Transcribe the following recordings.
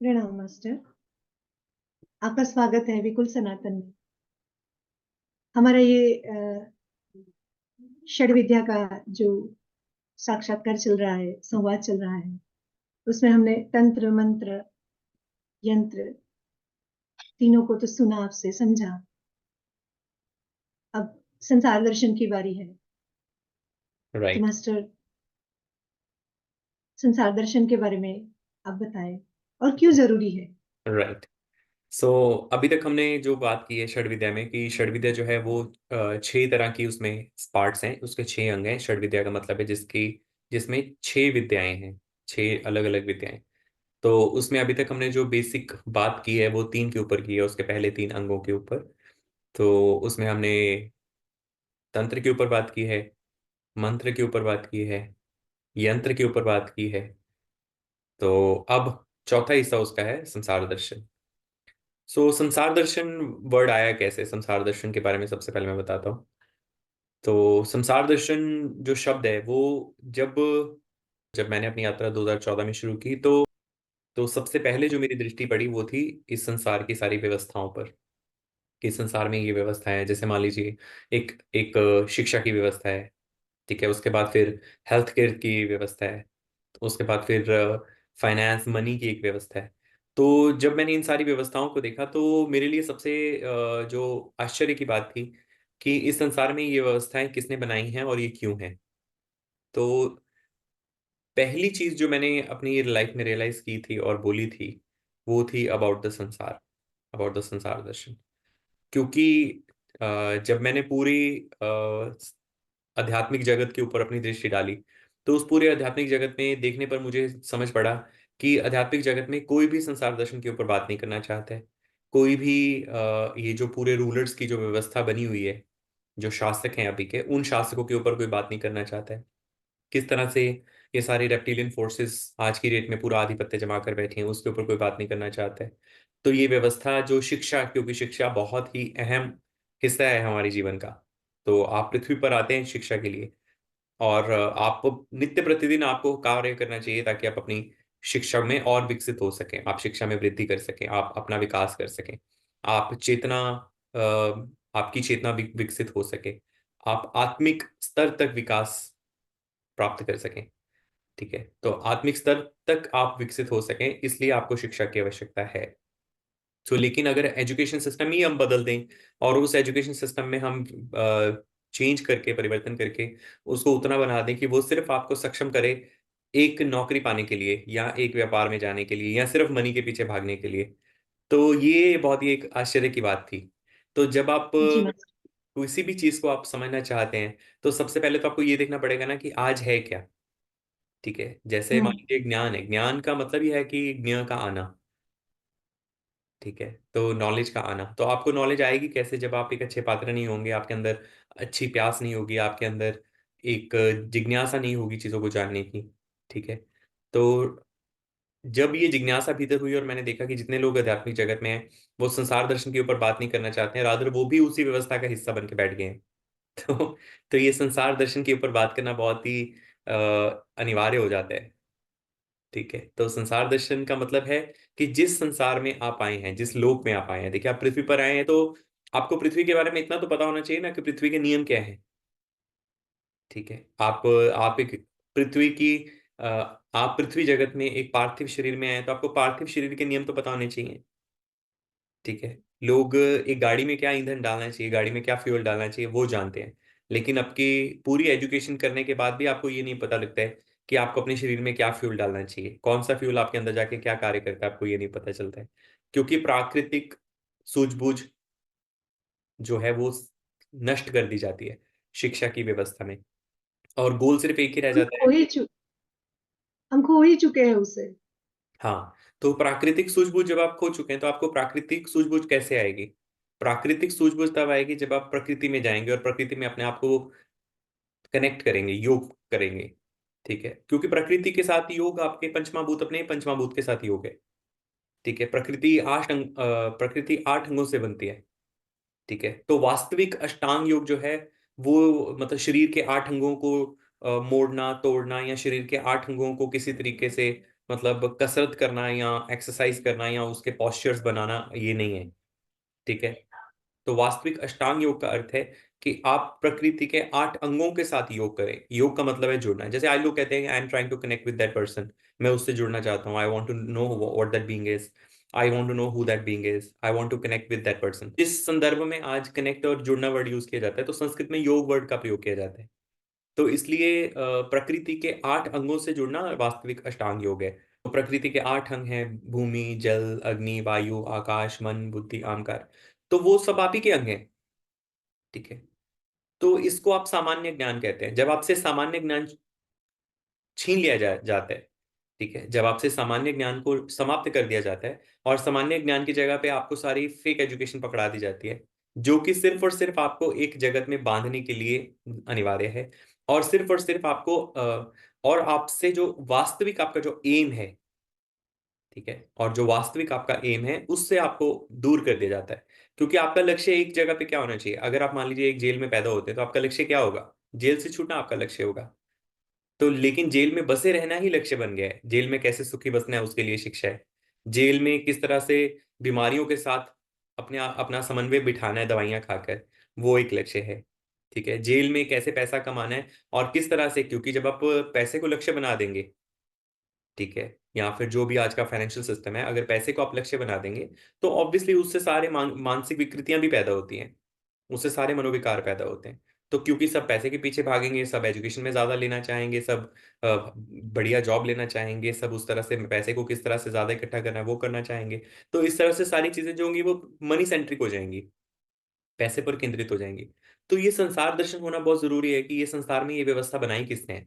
प्रणाम मास्टर। आपका स्वागत है विकुल सनातन में। हमारा ये षड विद्या का जो साक्षात्कार चल रहा है, संवाद चल रहा है, उसमें हमने तंत्र मंत्र यंत्र तीनों को तो सुना, आपसे समझा। अब संसार दर्शन की बारी है। तो राइट। मास्टर, संसार दर्शन के बारे में आप बताएं और क्यों जरूरी है। राइट। सो अभी तक हमने जो बात की है षड विद्या में कि षड विद्या जो है वो 6 तरह की उसमें पार्ट्स हैं, उसके 6 अंग हैं। षड विद्या का मतलब है जिसमें 6 विद्याएं हैं, 6 अलग अलग विद्याएं। तो उसमें अभी तक हमने जो बेसिक बात की है वो 3 के ऊपर की है, उसके पहले 3 अंगों के ऊपर। तो उसमें हमने तंत्र के ऊपर बात की है, मंत्र के ऊपर बात की है, यंत्र के ऊपर बात की है। तो अब चौथा हिस्सा उसका है संसार दर्शन। संसार दर्शन वर्ड आया कैसे, संसार दर्शन के बारे में सबसे पहले मैं बताता हूँ। तो संसार दर्शन जो शब्द है वो जब जब मैंने अपनी यात्रा 2014 में शुरू की तो सबसे पहले जो मेरी दृष्टि पड़ी वो थी इस संसार की सारी व्यवस्थाओं पर। कि संसार में ये व्यवस्था है, जैसे मान लीजिए एक एक शिक्षा की व्यवस्था है। ठीक है, उसके बाद फिर हेल्थ केयर की व्यवस्था है। उसके बाद फिर फाइनेंस मनी की एक व्यवस्था है। तो जब मैंने इन सारी व्यवस्थाओं को देखा तो मेरे लिए सबसे जो आश्चर्य की बात थी कि इस संसार में ये व्यवस्थाएं किसने बनाई हैं और ये क्यों हैं। तो पहली चीज जो मैंने अपनी लाइफ में रियलाइज की थी और बोली थी वो थी अबाउट द संसार, अबाउट द संसार दर्शन। क्योंकि जब मैंने पूरी आध्यात्मिक जगत के ऊपर अपनी दृष्टि डाली तो उस पूरे आध्यात्मिक जगत में देखने पर मुझे समझ पड़ा कि आध्यात्मिक जगत में कोई भी संसार दर्शन के ऊपर बात नहीं करना चाहता है। कोई भी ये जो पूरे रूलर्स की जो व्यवस्था बनी हुई है, जो शासक हैं अभी के, उन शासकों के ऊपर कोई बात नहीं करना चाहता है। किस तरह से ये सारी रेप्टिलियन फोर्सेस आज की डेट में पूरा आधिपत्य जमा कर बैठी हैं, उसके ऊपर कोई बात नहीं करना चाहता है। तो ये व्यवस्था जो शिक्षा, क्योंकि शिक्षा बहुत ही अहम हिस्सा है हमारे जीवन का। तो आप पृथ्वी पर आते हैं शिक्षा के लिए, और आप नित्य प्रतिदिन आपको कार्य करना चाहिए ताकि आप अपनी शिक्षा में और विकसित हो सकें, आप शिक्षा में वृद्धि कर सकें, आप अपना विकास कर सकें, आप चेतना आपकी चेतना विकसित हो सके, आप आत्मिक स्तर तक विकास प्राप्त कर सकें। ठीक है, तो आत्मिक स्तर तक आप विकसित हो सकें इसलिए आपको शिक्षा की आवश्यकता है। लेकिन अगर एजुकेशन सिस्टम ही हम बदल दें और उस एजुकेशन सिस्टम में हम चेंज करके, परिवर्तन करके उसको उतना बना दें कि वो सिर्फ आपको सक्षम करे एक नौकरी पाने के लिए या एक व्यापार में जाने के लिए या सिर्फ मनी के पीछे भागने के लिए, तो ये बहुत ही एक आश्चर्य की बात थी। तो जब आप जी मास्टर। किसी भी चीज को आप समझना चाहते हैं तो सबसे पहले तो आपको ये देखना पड़ेगा ना कि आज है क्या। ठीक है, जैसे मान हम्म। लीजिए ज्ञान है, ज्ञान का मतलब ये है कि ज्ञ का आना। ठीक है, तो नॉलेज का आना, तो आपको नॉलेज आएगी कैसे जब आप एक अच्छे पात्र नहीं होंगे, आपके अंदर अच्छी प्यास नहीं होगी, आपके अंदर एक जिज्ञासा नहीं होगी चीजों को जानने की। ठीक है, तो जब ये जिज्ञासा भीतर हुई और मैंने देखा कि जितने लोग आध्यात्मिक जगत में हैं वो संसार दर्शन के ऊपर बात नहीं करना चाहते हैं, रादर वो भी उसी व्यवस्था का हिस्सा बन के बैठ गए हैं। तो ये संसार दर्शन के ऊपर बात करना बहुत ही अ, अनिवार्य हो जाता है। ठीक है, तो संसार दर्शन का मतलब है कि जिस संसार में आप आए हैं, जिस लोक में आप आए हैं, देखिए आप पृथ्वी पर आए हैं तो आपको पृथ्वी के बारे में इतना तो पता होना चाहिए ना कि पृथ्वी के नियम क्या है। ठीक है, आप एक पृथ्वी की अ, आप पृथ्वी जगत में एक पार्थिव शरीर में आए हैं तो आपको पार्थिव शरीर के नियम तो पता होने चाहिए। ठीक है, लोग एक गाड़ी में क्या ईंधन डालना चाहिए, गाड़ी में क्या फ्यूल डालना चाहिए वो जानते हैं, लेकिन आपकी पूरी एजुकेशन करने के बाद भी आपको ये नहीं पता लगता है कि आपको अपने शरीर में क्या फ्यूल डालना चाहिए, कौन सा फ्यूल आपके अंदर जाके क्या कार्य करता है, आपको ये नहीं पता चलता है। क्योंकि प्राकृतिक सूझबूझ जो है वो नष्ट कर दी जाती है शिक्षा की व्यवस्था में, और गोल सिर्फ एक ही रह हम जाता खो है। ही चु हम खो ही चुके हैं उसे। हाँ, तो प्राकृतिक सूझबूझ जब आप खो चुके हैं तो आपको प्राकृतिक सूझबूझ कैसे आएगी। प्राकृतिक सूझबूझ तब आएगी जब आप प्रकृति में जाएंगे और प्रकृति में अपने आप को कनेक्ट करेंगे, योग करेंगे। ठीक है, क्योंकि प्रकृति के साथ योग आपके पंचमहाभूत, अपने पंचमहाभूत के साथ योग है। ठीक है, प्रकृति 8 अंगों से बनती है। ठीक है, तो वास्तविक अष्टांग योग जो है वो मतलब शरीर के 8 अंगों को मोड़ना तोड़ना, या शरीर के 8 अंगों को किसी तरीके से मतलब कसरत करना या एक्सरसाइज करना या उसके पॉस्चर्स बनाना, ये नहीं है। ठीक है। तो वास्तविक अष्टांग योग का अर्थ है कि आप प्रकृति के 8 अंगों के साथ योग करें। योग का मतलब है जुड़ना। जैसे आज लोग कहते हैं I am trying to connect with that person, मैं उससे जुड़ना चाहता हूँ, I want to know what that being is, I want to know who that being is, I want to connect with that person. इस संदर्भ में आज connect और जुड़ना वर्ड यूज किया जाता है, तो संस्कृत में योग वर्ड का प्रयोग किया जाता है। तो इसलिए प्रकृति के 8 अंगों से जुड़ना वास्तविक अष्टांग योग है। तो प्रकृति के 8 अंग हैं, भूमि, जल, अग्नि, वायु, आकाश, मन, बुद्धि, अहंकार। तो वो सब आप ही के अंग हैं। ठीक है। तो इसको आप सामान्य ज्ञान कहते हैं। जब आपसे सामान्य ज्ञान छीन लिया जाता है, ठीक है, जब आपसे सामान्य ज्ञान को समाप्त कर दिया जाता है और सामान्य ज्ञान की जगह पे आपको सारी फेक एजुकेशन पकड़ा दी जाती है, जो कि सिर्फ और सिर्फ आपको एक जगत में बांधने के लिए अनिवार्य है, और सिर्फ आपको और आपसे जो वास्तविक आपका जो एम है, ठीक है, और जो वास्तविक आपका एम है उससे आपको दूर कर दिया जाता है। क्योंकि आपका लक्ष्य एक जगह पे क्या होना चाहिए? अगर आप मान लीजिए एक जेल में पैदा होते हैं तो आपका लक्ष्य क्या होगा? जेल से छूटना आपका लक्ष्य होगा। तो लेकिन जेल में बसे रहना ही लक्ष्य बन गया है। जेल में कैसे सुखी बसना है उसके लिए शिक्षा है। जेल में किस तरह से बीमारियों के साथ अपना समन्वय बिठाना है दवाइयां खाकर, वो एक लक्ष्य है। ठीक है। जेल में कैसे पैसा कमाना है और किस तरह से, क्योंकि जब आप पैसे को लक्ष्य बना देंगे, ठीक है, या फिर जो भी आज का फाइनेंशियल सिस्टम है, अगर पैसे को आप लक्ष्य बना देंगे तो ऑब्वियसली उससे सारे मानसिक विकृतियां भी पैदा होती हैं, उससे सारे मनोविकार पैदा होते हैं। तो क्योंकि सब पैसे के पीछे भागेंगे, सब एजुकेशन में ज्यादा लेना चाहेंगे, सब बढ़िया जॉब लेना चाहेंगे, सब उस तरह से पैसे को किस तरह से ज्यादा इकट्ठा करना है वो करना चाहेंगे। तो इस तरह से सारी चीजें जो होंगी वो मनी सेंट्रिक हो जाएंगी, पैसे पर केंद्रित हो जाएंगी। तो ये संसार दर्शन होना बहुत जरूरी है कि ये संसार में ये व्यवस्था बनाई किसने है।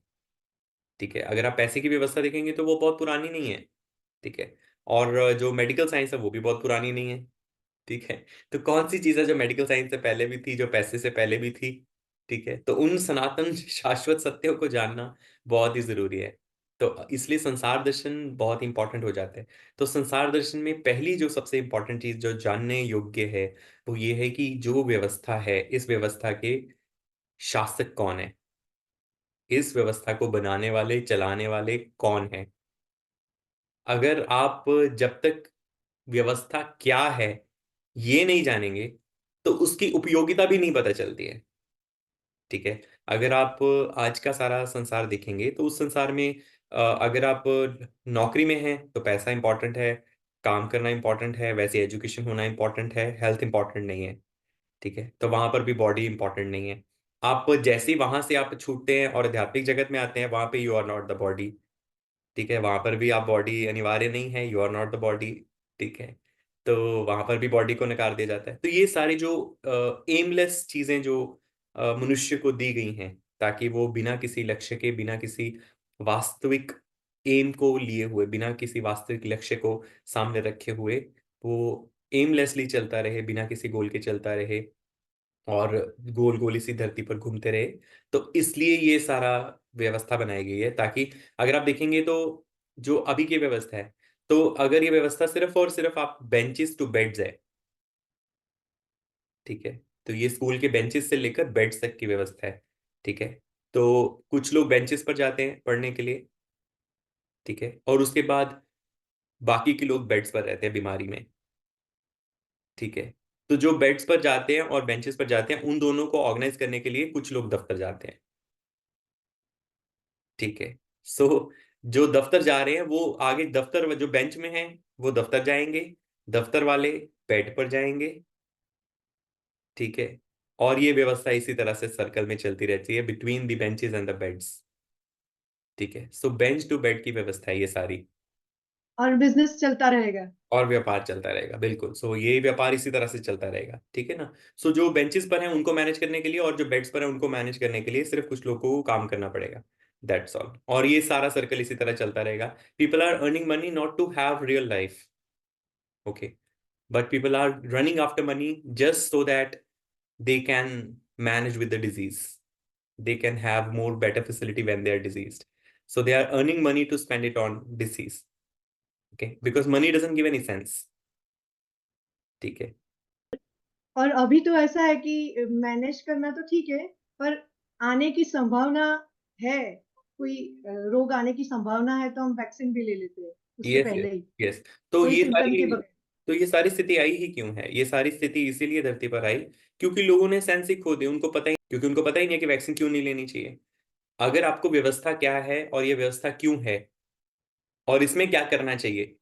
ठीक है। अगर आप पैसे की व्यवस्था देखेंगे तो वो बहुत पुरानी नहीं है। ठीक है। और जो मेडिकल साइंस है वो भी बहुत पुरानी नहीं है। ठीक है। तो कौन सी चीज है जो मेडिकल साइंस से पहले भी थी, जो पैसे से पहले भी थी? ठीक है। तो उन सनातन शाश्वत सत्यों को जानना बहुत ही जरूरी है। तो इसलिए संसार दर्शन बहुत इंपॉर्टेंट हो जाता है। तो संसार दर्शन में पहली जो सबसे इंपॉर्टेंट चीज जो जानने योग्य है वो ये है कि जो व्यवस्था है, इस व्यवस्था के शासक कौन है, इस व्यवस्था को बनाने वाले, चलाने वाले कौन है। अगर आप जब तक व्यवस्था क्या है ये नहीं जानेंगे तो उसकी उपयोगिता भी नहीं पता चलती है। ठीक है। अगर आप आज का सारा संसार देखेंगे तो उस संसार में अगर आप नौकरी में हैं तो पैसा इंपॉर्टेंट है, काम करना इंपॉर्टेंट है, वैसे एजुकेशन होना इंपॉर्टेंट है, हेल्थ इंपॉर्टेंट नहीं है। ठीक है। तो वहां पर भी बॉडी इंपॉर्टेंट नहीं है। आप जैसे ही वहां से आप छूटते हैं और आध्यात्मिक जगत में आते हैं, वहां पे you are not the body. ठीक है। वहां पर भी आप बॉडी अनिवार्य नहीं है, you are not the body. ठीक है। तो वहां पर भी बॉडी को नकार दिया जाता है। तो ये सारी जो एमलेस चीजें जो मनुष्य को दी गई हैं ताकि वो बिना किसी लक्ष्य के, बिना किसी वास्तविक एम को लिए हुए, बिना किसी वास्तविक लक्ष्य को सामने रखे हुए वो एमलेसली चलता रहे, बिना किसी गोल के चलता रहे और गोल गोल इसी धरती पर घूमते रहे। तो इसलिए ये सारा व्यवस्था बनाई गई है ताकि अगर आप देखेंगे तो जो अभी की व्यवस्था है, तो अगर ये व्यवस्था सिर्फ और सिर्फ आप बेंचेस टू बेड्स है, ठीक है, तो ये स्कूल के बेंचेस से लेकर बेड्स तक की व्यवस्था है। ठीक है। तो कुछ लोग बेंचेस पर जाते हैं पढ़ने के लिए, ठीक है, और उसके बाद बाकी के लोग बेड्स पर रहते हैं बीमारी में। ठीक है। तो जो बेड्स पर जाते हैं और बेंचेस पर जाते हैं उन दोनों को ऑर्गेनाइज करने के लिए कुछ लोग दफ्तर जाते हैं। ठीक है। सो जो दफ्तर जा रहे हैं वो आगे दफ्तर जो बेंच में है वो दफ्तर जाएंगे, दफ्तर वाले बेड पर जाएंगे। ठीक है। और ये व्यवस्था इसी तरह से सर्कल में चलती रहती है between the benches and the beds. ठीक है। सो बेंच टू बेड की व्यवस्था है ये सारी। और बिजनेस चलता रहेगा। और व्यापार चलता रहेगा, बिल्कुल। सो ये व्यापार इसी तरह से चलता रहेगा। ठीक है ना। सो जो बेंचेस पर हैं उनको मैनेज करने के लिए और जो बेड्स पर हैं उनको मैनेज करने के लिए सिर्फ कुछ लोगों को काम करना पड़ेगा। That's all. और ये सारा सर्कल इसी तरह चलता रहेगा। People are earning money not to have real life, okay, but people are running after money just so that they can manage with the disease. They can have more better facility when they are diseased. So they are earning money to spend it on disease. Okay, because money doesn't give any sense. ठीक है। और अभी तो ऐसा है कि manage करना तो ठीक है, पर आने की संभावना है कोई रोग आने की संभावना है तो हम वैक्सीन भी ले लेते हैं उससे यस पहले यस ही, यस। तो कोई ये सिम्टम के सारी बगैर। तो ये सारी स्थिति आई ही क्यों है? ये सारी स्थिति इसीलिए धरती पर आई क्योंकि लोगों ने सेंस ही खो दी। क्योंकि उनको पता ही नहीं है कि वैक्सीन क्यों नहीं लेनी चाहिए। अगर आपको व्यवस्था क्या है और ये व्यवस्था क्यों है और इसमें क्या करना चाहिए,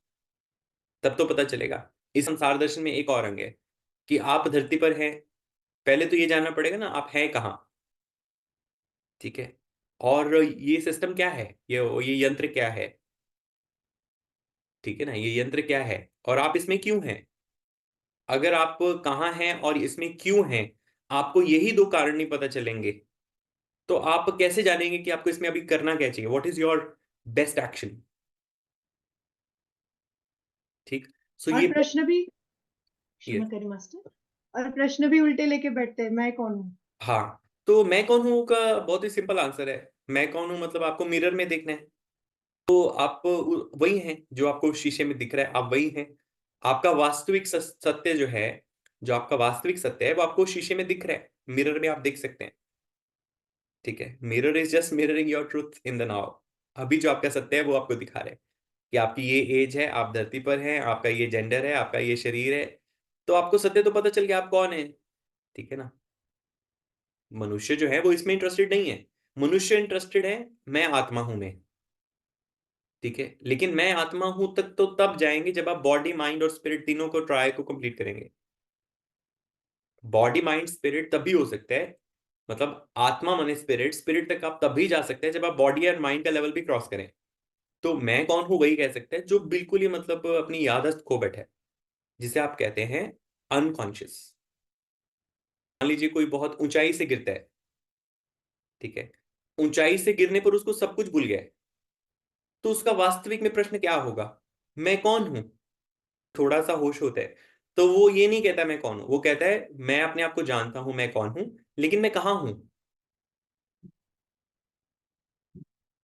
तब तो पता चलेगा। इस संसार दर्शन में एक और अंग है कि आप धरती पर हैं। पहले तो ये जानना पड़ेगा ना आप हैं कहाँ। ठीक है। और ये सिस्टम क्या है, ये यंत्र क्या है। ठीक है ना, ये यंत्र क्या है और आप इसमें क्यों हैं। अगर आप कहाँ हैं और इसमें क्यों हैं, आपको यही दो कारण नहीं पता चलेंगे, तो आप कैसे जानेंगे कि आपको इसमें अभी करना क्या चाहिए, what is your best action. ठीक। सो और ये प्रश्न भी, ये क्षमा करें मास्टर, और प्रश्न भी उल्टे लेके बैठते हैं, मैं कौन हूँ। हाँ, तो मैं कौन हूँ का बहुत ही सिंपल आंसर है। मैं कौन हूँ मतलब आपको मिरर में देखना है, तो आप वही हैं जो आपको शीशे में दिख रहा है, आप वही हैं। आपका वास्तविक सत्य जो है, जो आपका वास्तविक सत्य है वो आपको शीशे में दिख रहा है, मिरर में आप देख सकते हैं। ठीक है, mirror is just mirroring your truth in the now. अभी जो आपका सत्य है वो आपको दिखा रहा है कि आपकी ये एज है, आप धरती पर हैं, आपका ये जेंडर है, आपका ये शरीर है। तो आपको सत्य तो पता चल गया आप कौन है। ठीक है ना। मनुष्य जो है वो इसमें इंटरेस्टेड नहीं है। मनुष्य इंटरेस्टेड है मैं आत्मा हूं मैं। ठीक है, लेकिन मैं आत्मा हूं तक तो तब जाएंगे जब आप बॉडी माइंड और स्पिरिट तीनों को ट्राई को कंप्लीट करेंगे। बॉडी माइंड स्पिरिट तभी हो सकता है, मतलब आत्मा माने स्पिरिट, स्पिरिट तक आप तभी जा सकते हैं जब आप बॉडी और माइंड का लेवल भी क्रॉस करें। तो मैं कौन हूं वही कह सकते हैं जो बिल्कुल ही मतलब अपनी याददाश्त खो बैठा है, जिसे आप कहते हैं अनकॉन्शियस। मान लीजिए कोई बहुत ऊंचाई से गिरता है। ठीक है, ऊंचाई से गिरने पर उसको सब कुछ भूल गया है, तो उसका वास्तविक में प्रश्न क्या होगा, मैं कौन हूं। थोड़ा सा होश होता है तो वो ये नहीं कहता मैं कौन हूं, वो कहता है मैं अपने आप को जानता हूं मैं कौन हूं, लेकिन मैं कहाँ हूं।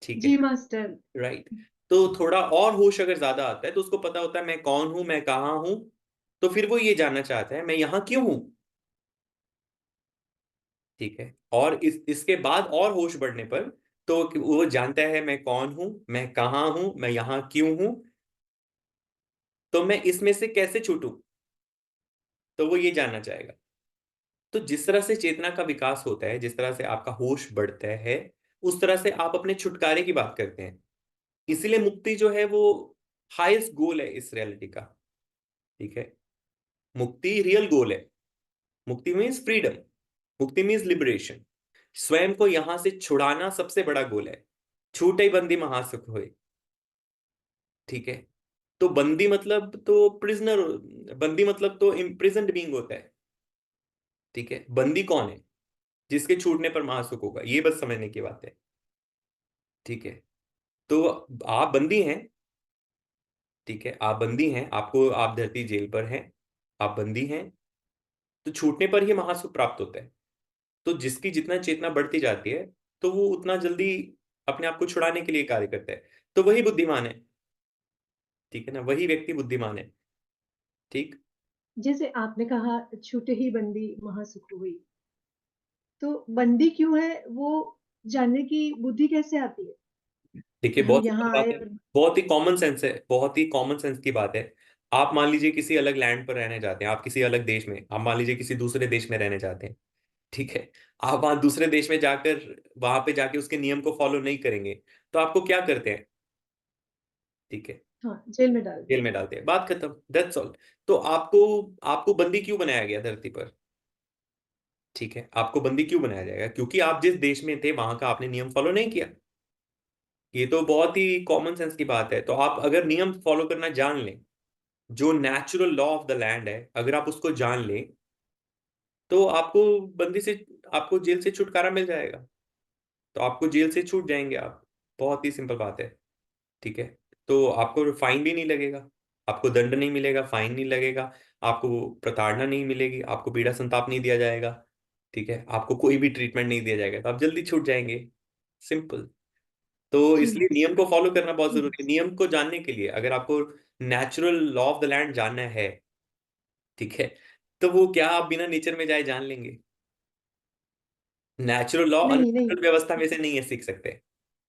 ठीक है। जी मास्टर। राइट। तो थोड़ा और होश अगर ज्यादा आता है तो उसको पता होता है मैं कौन हूं मैं कहाँ हूं। तो फिर वो ये जानना चाहता है मैं यहां क्यों हूं। ठीक है, और इसके बाद और होश बढ़ने पर तो वो जानता है मैं कौन हूं मैं कहाँ हूं मैं यहां क्यों हूं, तो मैं इसमें से कैसे छूटूं, तो वो ये जानना चाहेगा। तो जिस तरह से चेतना का विकास होता है, जिस तरह से आपका होश बढ़ता है, उस तरह से आप अपने छुटकारे की बात करते हैं। इसीलिए मुक्ति जो है वो हाईएस्ट गोल है इस रियलिटी का। ठीक है, मुक्ति रियल गोल है। मुक्ति मीन्स फ्रीडम, मुक्ति मीन्स लिबरेशन। स्वयं को यहां से छुड़ाना सबसे बड़ा गोल है। छूटे बंदी महासुख हुए। ठीक है, तो बंदी मतलब तो प्रिजनर, बंदी मतलब तो इम्प्रिजन्ड बीइंग होता है। ठीक है, बंदी कौन है, जिसके छूटने पर महासुख होगा, ये बस समझने की बात है। ठीक है, तो आप बंदी हैं। ठीक है, आप बंदी हैं, आपको आप धरती जेल पर हैं, आप बंदी हैं। तो छूटने पर ही महासुख प्राप्त होता है। तो जिसकी जितना चेतना बढ़ती जाती है तो वो उतना जल्दी अपने आप को छुड़ाने के लिए कार्य करता है। तो वही बुद्धिमान है। ठीक है ना, वही व्यक्ति बुद्धिमान है। ठीक। जैसे आपने कहा छूटे ही बंदी महासुख हुई, तो बंदी क्यों है वो जानने की बुद्धि कैसे आती है देखिए कि हम बहुत सिंपल यहाँ बात आए है, और। बहुत ही कॉमन सेंस है, बहुत ही कॉमन सेंस की बात है। आप मान लीजिए किसी अलग लैंड पर रहने जाते हैं, आप किसी अलग देश में, आप मान लीजिए किसी दूसरे देश में रहने जाते हैं। ठीक है, आप वहां दूसरे देश में जाकर वहां पे जाके उसके नियम को फॉलो नहीं करेंगे, तो आपको क्या करते हैं। ठीक है, हाँ, जेल में डाल जेल देते में हैं। डालते हैं, बात खत्म, दैट्स ऑल। तो आपको आपको बंदी क्यों बनाया गया धरती पर। ठीक है, आपको बंदी क्यों बनाया जाएगा, क्योंकि आप जिस देश में थे वहां का आपने नियम फॉलो नहीं किया। ये तो बहुत ही कॉमन सेंस की बात है। तो आप अगर नियम फॉलो करना जान लें, जो natural law of the land है अगर आप उसको जान लें, तो आपको बंदी से, आपको जेल से छुटकारा मिल जाएगा। तो आपको जेल से छूट जाएंगे आप। बहुत ही सिंपल बात है। ठीक है, तो आपको फाइन भी नहीं लगेगा, आपको दंड नहीं मिलेगा, फाइन नहीं लगेगा, आपको प्रताड़ना नहीं मिलेगी, आपको पीड़ा संताप नहीं दिया जाएगा। ठीक है, आपको कोई भी ट्रीटमेंट नहीं दिया जाएगा, तो आप जल्दी छूट जाएंगे। सिंपल। तो जी इसलिए मास्टर। नियम को फॉलो करना बहुत जी जरूरी है। मास्टर। नियम को जानने के लिए अगर आपको natural law of the land जानना है, ठीक है, तो वो क्या आप बिना नेचर में जाए जान लेंगे। नेचुरल लॉ नहीं नहीं। अननेचुरल व्यवस्था में से नहीं है सीख सकते।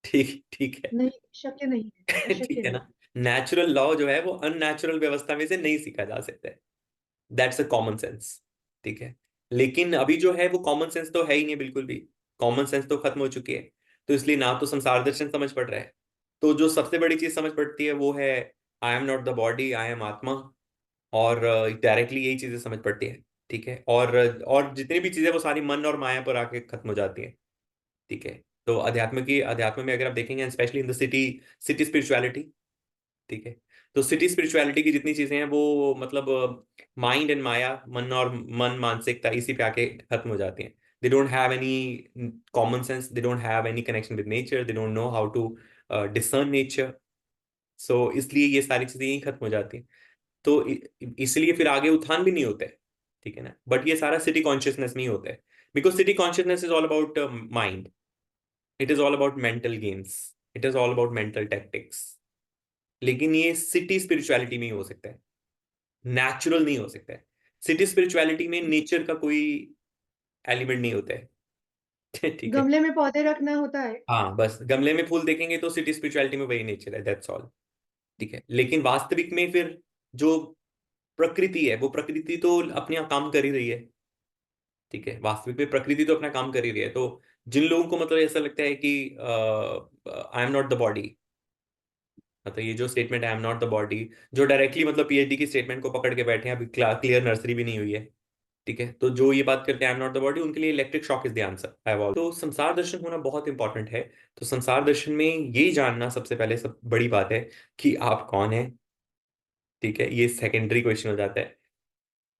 ठीक ठीक है। नहीं, शक्य नहीं है, ठीक अशक्य है है। ना? नेचुरल लॉ जो है वो अननेचुरल व्यवस्था में से नहीं सीखा जा सकता है। That's a common sense. ठीक है। लेकिन अभी जो है वो कॉमन सेंस तो है ही नहीं बिल्कुल भी। कॉमन सेंस तो खत्म हो चुकी है। तो इसलिए ना तो संसार दर्शन समझ पड़ रहा है। तो जो सबसे बड़ी चीज समझ पड़ती है वो है I am not the body, I am आत्मा। और डायरेक्टली यही चीजें समझ पड़ती है। ठीक है। और जितनी भी चीजें वो सारी मन और माया पर आके खत्म हो जाती है। ठीक है। तो अध्यात्म में अगर आप देखेंगे specially in the city city spirituality. ठीक है। तो सिटी स्पिरिचुअलिटी की जितनी चीजें हैं वो मतलब माइंड एंड माया, मन मानसिकता इसी पे आके खत्म हो जाती हैं। They don't have any common sense, they don't have any connection with nature, they don't know how to discern nature. So इसलिए ये सारी चीजें यही खत्म हो जाती हैं। तो इसलिए फिर आगे उत्थान भी नहीं होते। ठीक है ना? बट ये सारा सिटी कॉन्शियसनेस में ही होता है। Because city consciousness is all about mind, it is all about mental games, it is all about mental tactics. लेकिन ये सिटी स्पिरिचुअलिटी में ही हो सकता है, नेचुरल नहीं हो सकता है। सिटी स्पिरिचुअलिटी में नेचर का कोई एलिमेंट नहीं होता है। ठीक है। गमले में पौधे रखना होता है। हाँ, बस गमले में फूल देखेंगे तो सिटी स्पिरिचुअलिटी में वही नेचर है, दैट्स ऑल। ठीक है। लेकिन वास्तविक में फिर जो प्रकृति है वो प्रकृति तो अपने आप काम कर ही रही है। ठीक है। वास्तविक में प्रकृति तो अपना काम कर ही रही है। तो जिन लोगों को मतलब ऐसा लगता है कि I am not the body, मतलब ये जो statement I am not the body, जो डायरेक्टली मतलब पीएचडी की स्टेटमेंट को पकड़ के बैठे हैं, अभी क्लियर नर्सरी भी नहीं हुई है। ठीक है। तो जो ये बात करते हैं I am not the body, उनके लिए electric shock is the answer. तो संसार दर्शन होना बहुत इंपॉर्टेंट है। तो संसार दर्शन में ये जानना सबसे पहले सब बड़ी बात है कि आप कौन है। ठीक है। ये सेकेंडरी क्वेश्चन हो जाता है।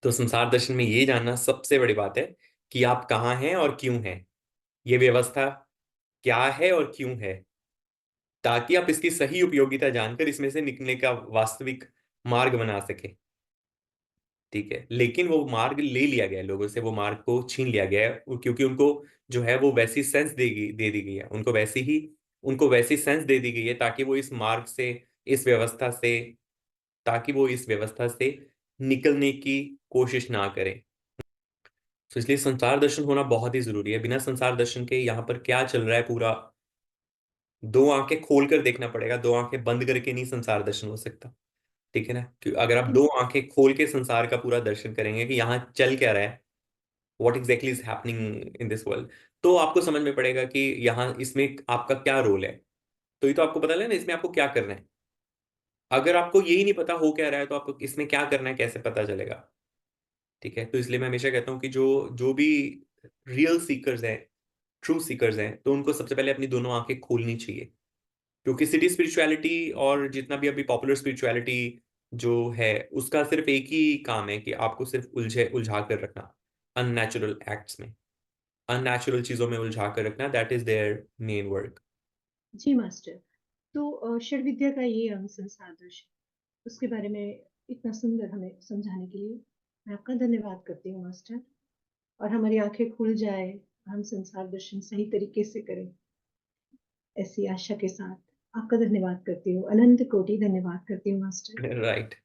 तो संसार दर्शन में ये जानना सबसे बड़ी बात है कि आप कहाँ हैं और क्यों हैं। ये व्यवस्था क्या है और क्यों है, ताकि आप इसकी सही उपयोगिता जानकर इसमें से निकलने का वास्तविक मार्ग बना सके। ठीक है। लेकिन वो मार्ग ले लिया गया है लोगों से, वो मार्ग को छीन लिया गया है क्योंकि उनको जो है वो वैसी सेंस दे दी गई है, उनको वैसी सेंस दे दी गई है ताकि वो इस मार्ग से, इस व्यवस्था से, ताकि वो इस व्यवस्था से निकलने की कोशिश ना करें। तो इसलिए संसार दर्शन होना बहुत ही जरूरी है। बिना संसार दर्शन के यहाँ पर क्या चल रहा है पूरा, दो आंखें खोलकर देखना पड़ेगा, दो आंखें बंद करके नहीं संसार दर्शन हो सकता। ठीक है ना? कि अगर आप दो आंखें खोल के संसार का पूरा दर्शन करेंगे कि यहाँ चल क्या रहा है, what exactly is happening in this world, तो आपको समझ में पड़ेगा कि यहाँ इसमें आपका क्या रोल है। तो ये तो आपको पता चला ना इसमें आपको क्या करना है। अगर आपको यही नहीं पता हो क्या रहा है तो आपको इसमें क्या करना है कैसे पता चलेगा। ठीक है। तो इसलिए मैं हमेशा कहता हूँ कि जो जो भी रियल सीकर्स हैं, ट्रू सीकर्स हैं, तो उनको सबसे पहले अपनी दोनों आंखें खोलनी चाहिए। क्योंकि सिटी स्पिरिचुअलिटी और जितना भी अभी पॉपुलर स्पिरिचुअलिटी जो है, उसका सिर्फ एक ही काम है कि आपको सिर्फ उलझा कर रखना अननेचुरल एक्ट्स में, अननेचुरल चीजों में उलझा कर रखना। That is their main work. जी मास्टर। तो षड विद्या का ये अंग संसार दर्शन, उसके बारे में इतना सुंदर हमें समझाने के लिए मैं आपका धन्यवाद करती हूँ मास्टर। और हमारी आंखें खुल जाए, हम संसार दर्शन सही तरीके से करें, ऐसी आशा के साथ आपका धन्यवाद करती हूँ, अनंत कोटि धन्यवाद करती हूँ मास्टर। राइट।